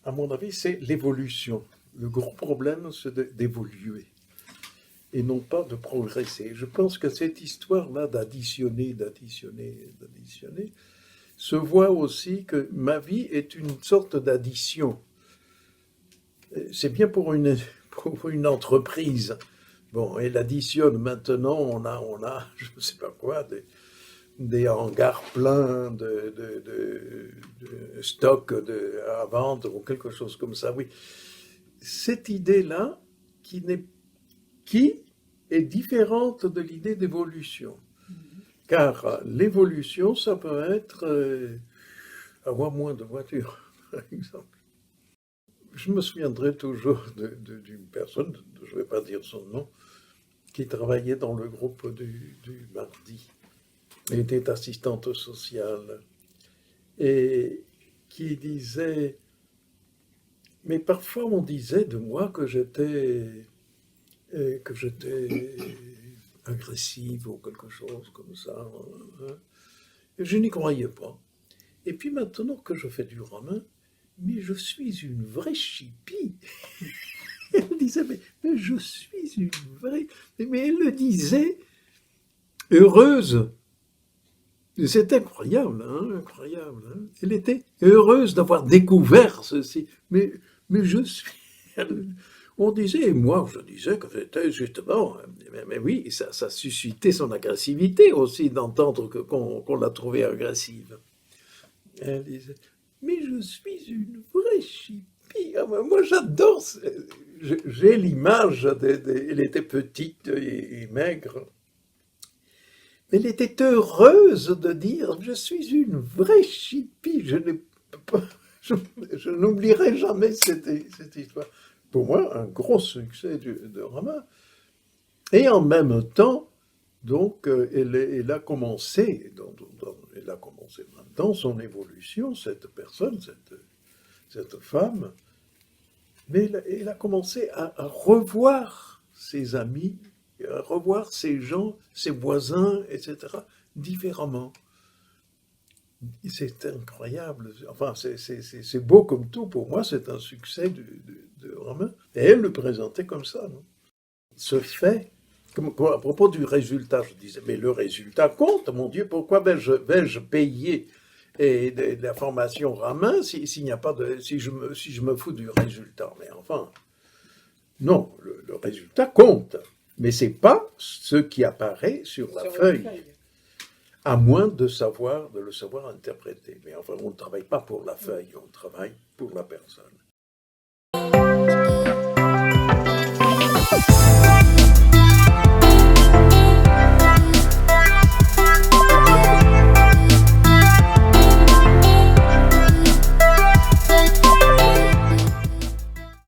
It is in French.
À mon avis, c'est l'évolution. Le gros problème, c'est d'évoluer et non pas de progresser. Je pense que cette histoire-là d'additionner, se voit aussi que ma vie est une sorte d'addition. C'est bien pour une entreprise. Bon, elle additionne maintenant, on a je ne sais pas quoi, des hangars pleins de stocks à vendre ou quelque chose comme ça. Oui, cette idée-là qui est différente de l'idée d'évolution. Car l'évolution, ça peut être avoir moins de voitures, par exemple. Je me souviendrai toujours d'une personne, je ne vais pas dire son nom, qui travaillait dans le groupe du mardi. Elle était assistante sociale et qui disait, mais parfois on disait de moi que j'étais agressive ou quelque chose comme ça. Hein. Et je n'y croyais pas. Et puis maintenant que je fais du romain, mais je suis une vraie chipie. Elle disait, mais je suis une vraie... Mais elle le disait, heureuse. C'est incroyable, hein, incroyable. Hein. Elle était heureuse d'avoir découvert ceci. Mais je suis... On disait, et moi je disais que c'était justement... Mais oui, ça suscitait son agressivité aussi d'entendre qu'on l'a trouvée agressive. Elle disait, mais je suis une vraie chipie. Ah, moi j'adore... J'ai l'image, elle était petite et maigre. Elle était heureuse de dire « Je suis une vraie chipie ». Je n'oublierai jamais cette histoire. Pour moi, un gros succès de Romain. Et en même temps, donc, elle a commencé dans son évolution, cette personne, cette femme, mais elle a commencé à revoir ses amis, à revoir ses gens, ses voisins, etc., différemment. C'est incroyable. Enfin, c'est beau comme tout. Pour moi, c'est un succès de Romain. Et elle le présentait comme ça. Non? Ce fait, à propos du résultat, je disais, mais le résultat compte, mon Dieu, pourquoi vais-je payer de la formation Romain s'il n'y a pas de, si je me fous du résultat? Mais enfin, non, le résultat compte. Mais ce n'est pas ce qui apparaît sur la feuille. À moins de le savoir interpréter. Mais enfin, on ne travaille pas pour la feuille, on travaille pour la personne.